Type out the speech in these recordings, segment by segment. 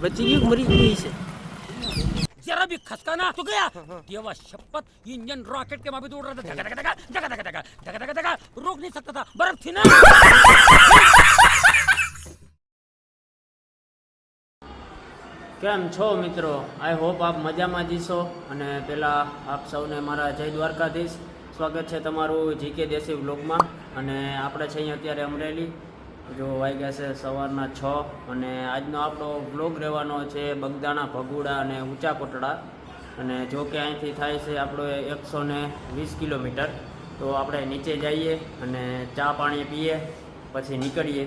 बच्ची की मरी गई से जरा भी खसकाना तो गया देवा शपथ इंजन रॉकेट के माफी उड़ रहा था धका धका धका धका धका धका धका धका धका रोक नहीं सकता था बर्फ थी ना। કેમ છો મિત્રો? આઈ હોપ આપ મજામાં જશો અને પહેલાં આપ સૌને મારા જય દ્વારકાધીશ. સ્વાગત છે તમારું જીકે દેશી વ્લોગમાં. અને આપણે છે અહીંયા અત્યારે અમરેલી, જો વાગ્યા છે સવારના 6 અને આજનો આપણો વ્લોગ રહેવાનો છે બગદાણા, ભગુડા અને ઊંચા કોટડા. અને જો કે અહીંથી થાય છે આપણો 120 કિલોમીટર. તો આપણે નીચે જઈએ અને ચા પાણી પીએ પછી નીકળીએ.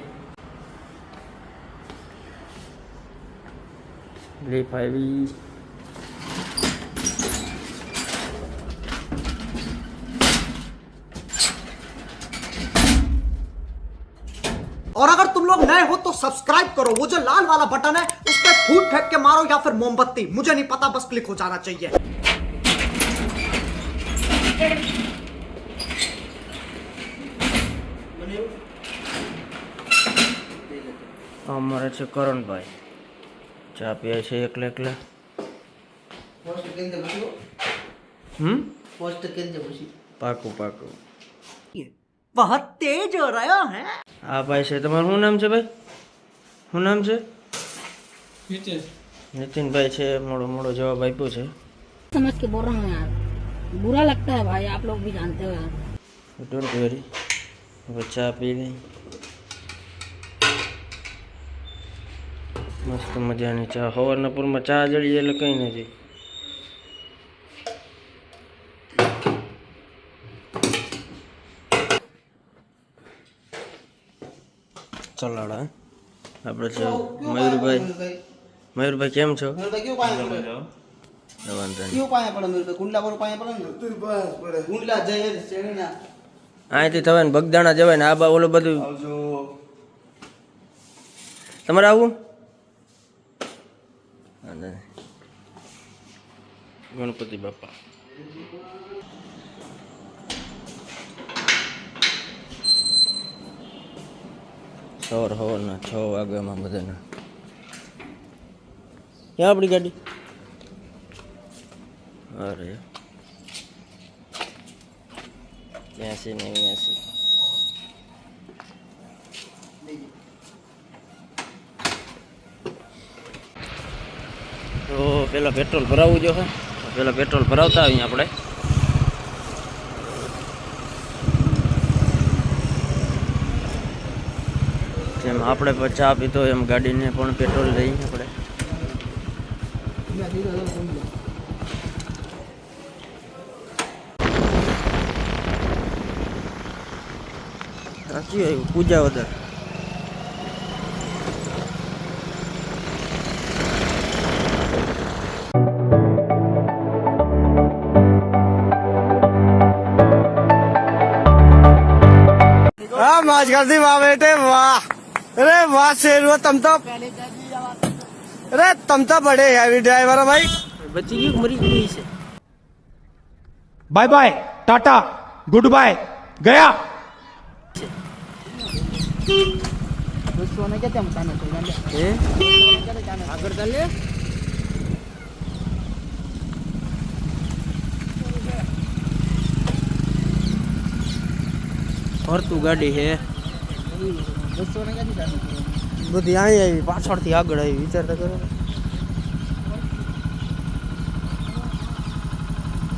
લીફ આવી. और अगर तुम लोग नए हो तो सब्सक्राइब करो, वो जो लाल वाला बटन है उस पर फूट फेंक के मारो या फिर मोमबत्ती, मुझे नहीं पता, बस क्लिक हो जाना चाहिए. અમારે છે કરણભાઈ, ચા પીએ છે એકલા એકલા. પાકું પાકું. बहुत तेज हो रहा है. આ ભાઈ છે તમારું શું નામ છે ભાઈ? શું નામ છે? नितिन भाई છે. मोड़ो मोड़ो जवाब आप्यो છે. समझ के बोल रहा हूँ यार, बुरा लगता है भाई, आप लोग भी जानते हो यार. Don't worry. હવે ચા પી લઈ. મસ્ત મજાની ચા. સવારના પૂરમાં ચા જડી એટલે કંઈ નથી. ચલાડા આપણે છે મયુરભાઈ. મયુરભાઈ કેમ છો? અહીંથી થવાય ને બગદાણા જવાય ને આ બા ઓલું બધું. તમારે આવું? ગણપતિ બાપા. સવારના 6 વાગ્યામાં બધાના. ક્યાં આપણી ગાડી? અરે 82 ને 89. તો પેલા પેટ્રોલ ભરાવવું જો. પેલા પેટ્રોલ ભરાવતા આવીએ આપણે. જેમ આપણે ચા પીતો એમ ગાડીને પણ પેટ્રોલ લઈએ આપણે. સાચી આવ્યું પૂજા વધારે. मौज कर दी वाह बेटे वाह. अरे वाह शेर हुआ तुम तो. अरे तुम तो बड़े हैवी ड्राइवर हो भाई. बच्ची की मरी गई से. Bye bye tata good bye गया. આગળ ચાલે. ફરતું ગાડી છે બધી. અહીં આવી પાછળથી આગળ આવી. વિચાર તો કરો.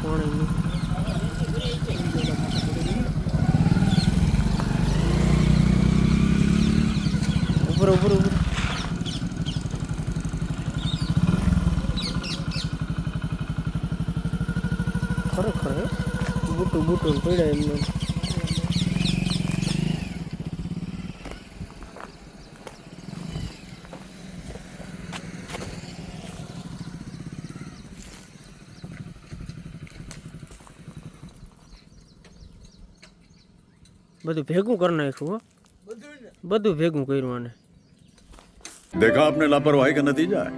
કોણ ઉપર ઉપર ઉપર. ખરેખર બૂટું બૂટું પડ્યા એમને. બધું ભેગું કરી નાખ્યું. બધું ભેગું કર્યું. આને देखा आपने लापरवाही का नतीजा है.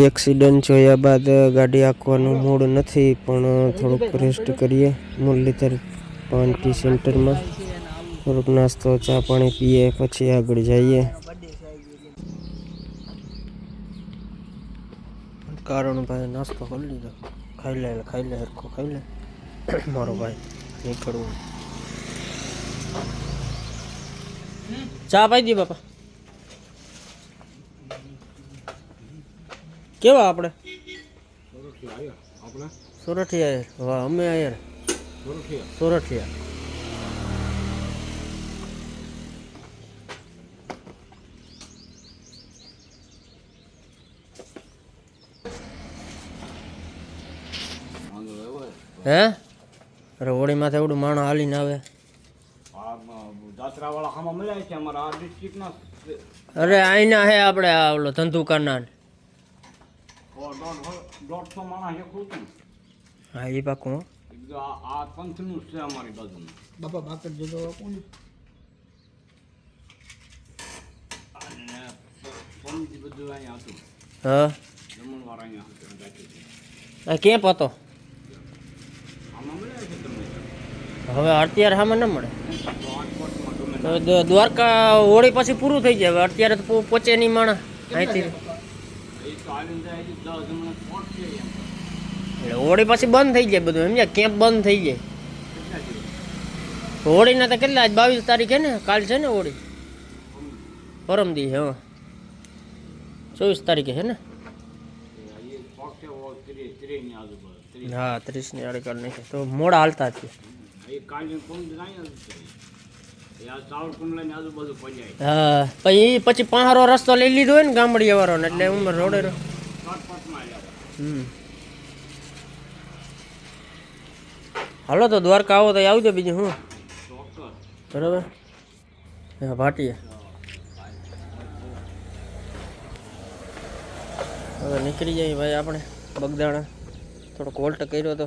એક્સિડન્ટ જોયા બાદ ગાડી આંકવાનું મૂડ નથી, પણ થોડુંક રેસ્ટ કરીએ. મુરલીધર પાન ટી સેન્ટરમાં થોડુંક નાસ્તો ચા પાણી પીએ પછી આગળ જઈએ. કારણ ભાઈ નાસ્તો કરી લીધો. ખાઈ લે હરખો ખાઈ લે મારો ભાઈ. નીકળવું. ચા પાઈ દી બાપા. કેવા આપણે સોરઠિયા યાર. વાહ અમે યાર સોરઠિયા. હે અરે હોળી માથે એવડું માણસ હાલીને આવે. અરે આઈના હે આપણે આ ઓલો ધંધુકાના. હા એ પાકું. બાપા ભાકર જોજો કોણ હા આ કેમ્પ હતો. હવે અત્યારે સામે ન મળે. તો દ્વારકા હોળી પછી પૂરું થઈ જાય. હવે અત્યારે તો પહોંચે નહીં માણસ અહીંથી. એટલે હોળી પછી બંધ થઈ જાય બધું. સમજ્યા કેમ્પ બંધ થઈ જાય. હોળીના તો કેટલા આજ 22 તારીખે ને કાલ છે ને હોળી. પરમ દી હા 24 તારીખે છે ને. હા 30 ની આડે કાલ નહીં તો મોડા હાલતા છે. હા પછી પહારો રસ્તો લઈ લીધો હોય ને ગામડિયા વાળો એટલે ઉમર રોડે. હાલો તો દ્વારકા આવો તો આવજો. બીજું હું બરાબર. હા ભાટીએ હવે નીકળી જાય ભાઈ આપણે બગદાણા. થોડોક હોલ્ટ કર્યો તો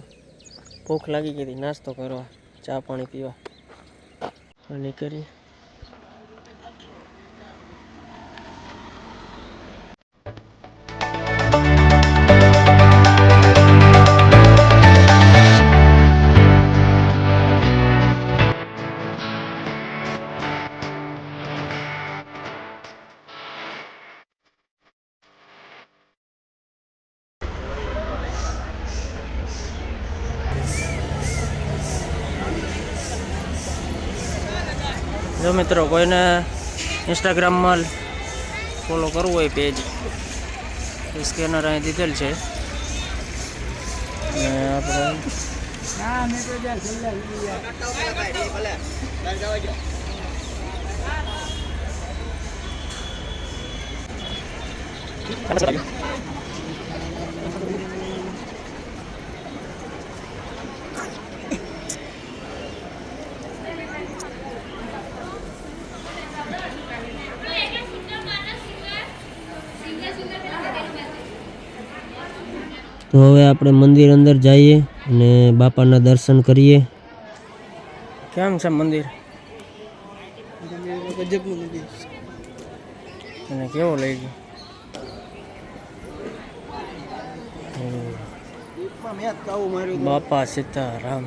ભૂખ લાગી ગઈ હતી. નાસ્તો કરવા ચા પાણી પીવા નીકળીએ. જો મિત્રો કોઈને ઇન્સ્ટાગ્રામમાં ફોલો કરવું હોય પેજ સ્કેનર અહીં દીધેલ છે. અને આપણે તો હવે આપણે મંદિર અંદર જઈએ અને બાપાના દર્શન કરીએ. કેમ છે મંદિર? ગજબનું મંદિર અને કેવો લઈ ગયો? બાપા સીતારામ.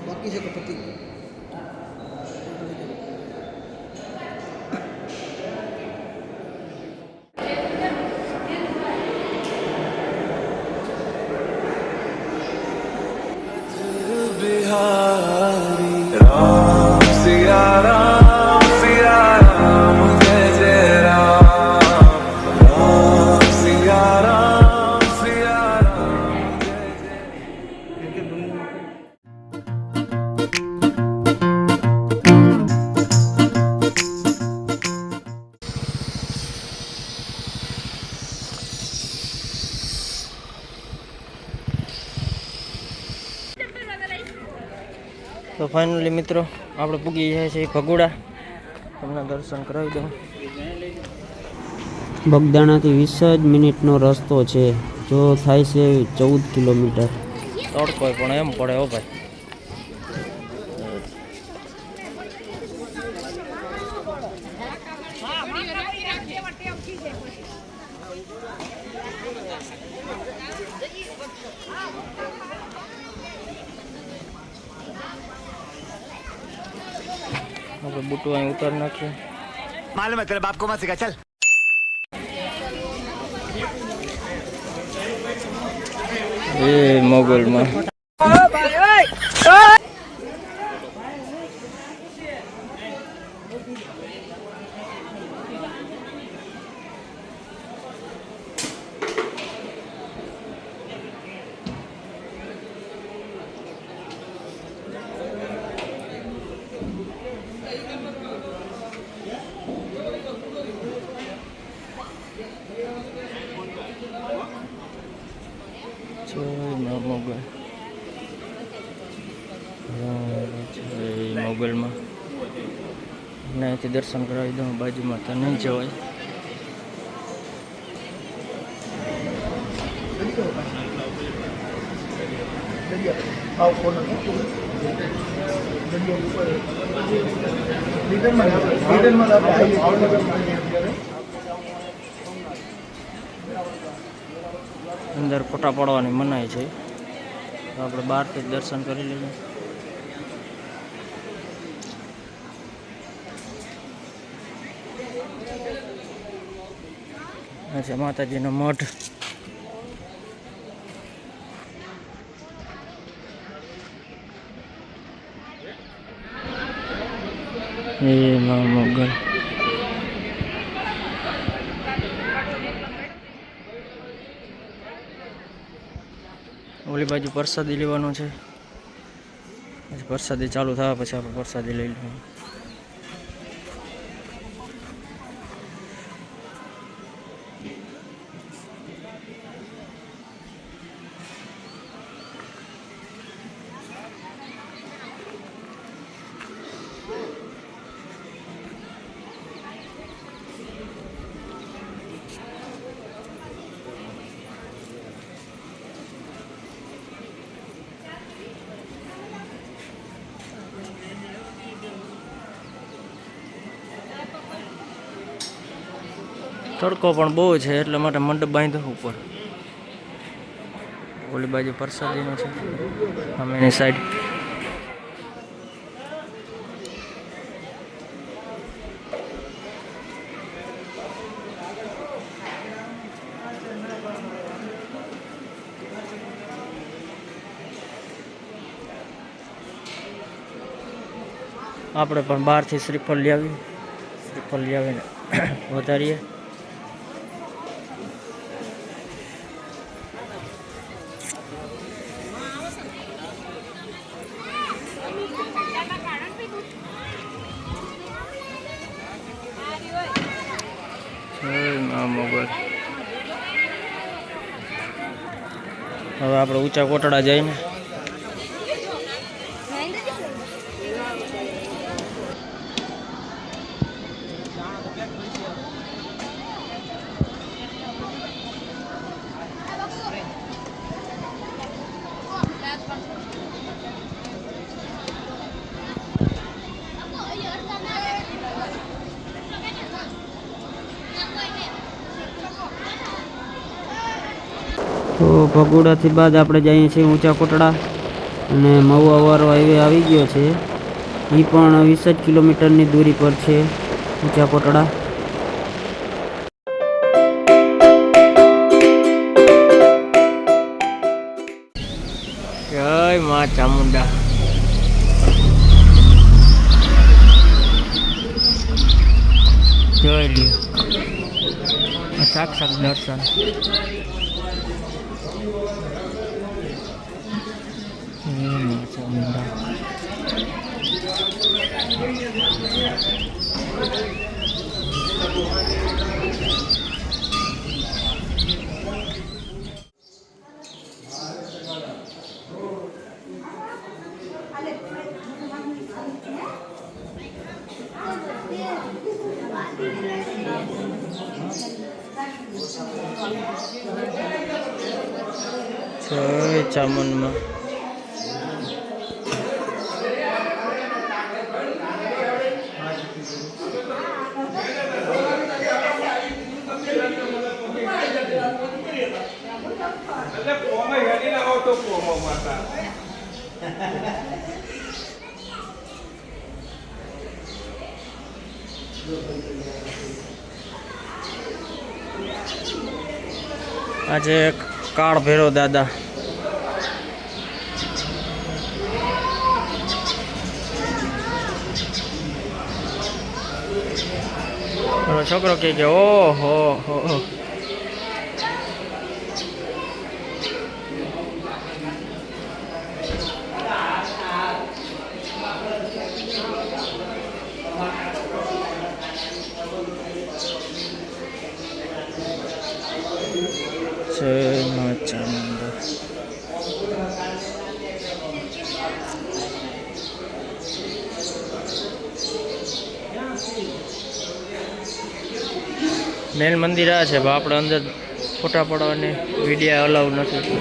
બાકી છે તો પતિ તો ફાઇનલી મિત્રો આપણે પૂગી જાય છે ભગોડા. તમને દર્શન કરાવી દઉં. બગદાણાથી 20 જ મિનિટનો રસ્તો છે. જો થાય છે 14 કિલોમીટર. તડકો પણ એમ પડે હો ભાઈ. આપણે બુટું અહીં ઉતાર નાખીએ. मालूम है तेरे बाप को मत सिखा चल. એ મોગલમાં મોગલમાં અહીંથી દર્શન કરાવી દઉં. બાજુમાં તો નહીં જવાય. અંદર ફોટા પાડવાની મનાઈ છે, તો આપણે બહારથી જ દર્શન કરી લઈએ. આ છે માતાજીનો મઠ. એ મા મોગલ. ઓલી બાજુ પ્રસાદી લેવાનો છે. પછી પ્રસાદી ચાલુ થાય પછી આપણે પ્રસાદી લઈ લઈએ. તડકો પણ બહુ છે એટલે માટે મંડપ બાંધ્યો ઉપર. ઓલી બાજુ પ્રસાદીનો છે સામેની સાઈડ. આપણે પણ બહારથી શ્રીફળ લઈ આવીને વધારીએ. મોગલ. હવે આપણે ઊંચા કોટડા જઈને તો ભગોડાથી બાદ આપણે જઈએ છીએ ઊંચા કોટડા અને મહુવાવાળો હાઈવે આવી ગયો છે. એ પણ 20 જ કિલોમીટરની દૂરી પર છે ઊંચા કોટડા. જય મા ચામુંડા. જોઈ લ્યો સાક્ષાત દર્શન. જય ચામુંડમાં આજે કાળ ભેરો દાદા મારો છોકરો કે ઓહો હો જય મા ચામુંડા મેન મંદિર આ છે પણ આપણે અંદર ફોટા પડવાની વિડીયો અલાઉ નથી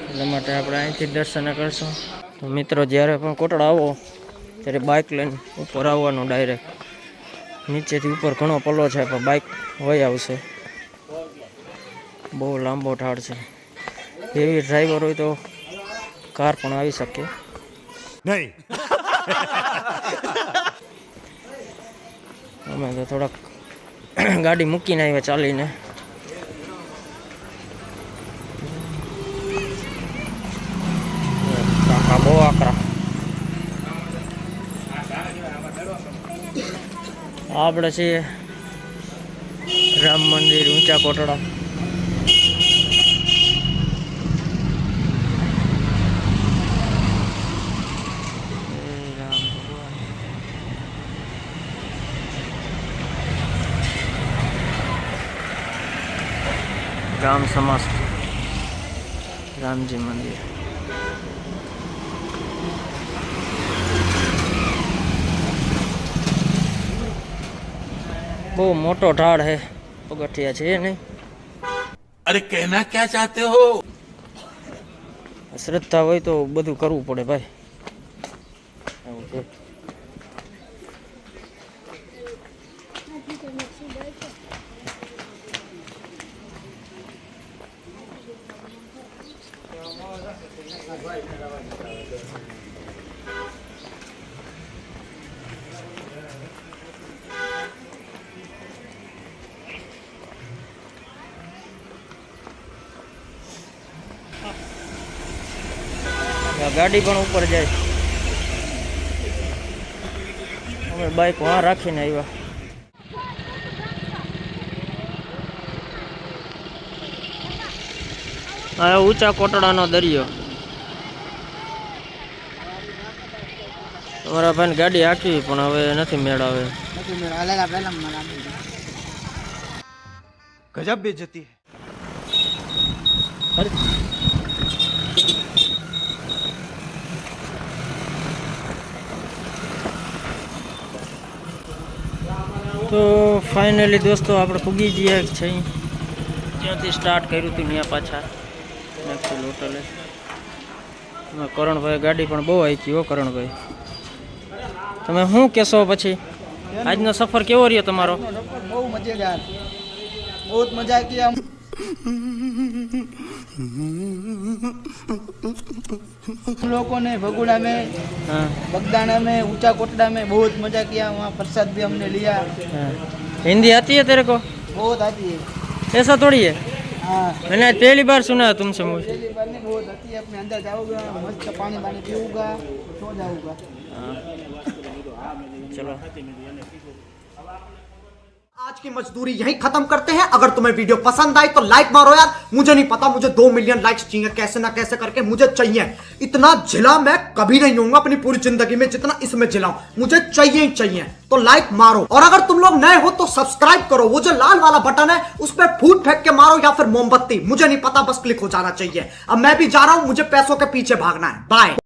એટલા માટે આપણે અહીંથી દર્શન કરશું. તો મિત્રો જ્યારે પણ કોટડા આવો ત્યારે બાઇક લઈને ઉપર આવવાનું ડાયરેક્ટ. નીચેથી ઉપર ઘણો પલ્લો છે પણ બાઇક વહી આવશે. બહુ લાંબો ઢાળ છે. એવી ડ્રાઈવર હોય તો કાર પણ આવી શકે नहीं. અમે તો થોડાક ગાડી મૂકીને આવ્યા ચાલીને. કાકા બહુ આકરા. આપણે છીએ રામ મંદિર ઊંચા કોટડા. ગામ સમસ્ત રામજી મંદિર. બહુ મોટો ઢાળ હે, પગથિયા છે નહીં. अरे कहना क्या चाहते हो? શ્રદ્ધા હોય તો બધું કરવું પડે ભાઈ. એવું છે. ગાડી પણ ઉપર જાય. અમે બાઇક વહાં રાખીને આવ્યા. આ ઊંચા કોટડાનો દરિયો. તમારા ભાઈને ગાડી હાંકી પણ હવે નથી મેળ આવે. गजब बेइज्जती है. તો ફાઇનલી દોસ્તો આપણે પૂગી ગયા છે. જ્યાંથી સ્ટાર્ટ કર્યું હતું ત્યાં પાછા નેક્સ્ટ હોટલે. કરણભાઈ ગાડી પણ બહુ હાંકી હો. કરણભાઈ તમે શું કહેશો પછી? આજનો સફર કેવો રહ્યો તમારો? બહુ મજેદાર, બહુ મજા કિયા. हम लोगों ने भगुड़ा में, हाँ बगदाना में, ऊंचा कोटड़ा में बहुत मजा किया. वहाँ प्रसाद भी हमने लिया. हाँ. हिंदी आती है तेरे को? बहुत आती है. ऐसा थोड़ी है. हाँ, मैंने आज पहली बार सुना तुमसे मुझे. पहली बार नहीं, बहुत आती है. अपने अंदर जाऊंगा, मस्त पानी पानी पीऊंगा, सो जाऊंगा. चलो आज की मजदूरी यहीं खत्म करते हैं. अगर तुम्हें वीडियो पसंद आई तो लाइक मारो यार. मुझे नहीं पता, मुझे 2 मिलियन लाइक्स चाहिए. कैसे ना कैसे करके मुझे चाहिए. इतना झिला मैं कभी नहीं होऊंगा अपनी पूरी जिंदगी में जितना इसमें झिलाऊं. मुझे चाहिए ही चाहिए. तो लाइक मारो. और अगर तुम लोग नए हो तो सब्सक्राइब करो. वो जो लाल वाला बटन है उस पर फूट फेंक के मारो या फिर मोमबत्ती, मुझे नहीं पता, बस क्लिक हो जाना चाहिए. अब मैं भी जा रहा हूं, मुझे पैसों के पीछे भागना है. बाय.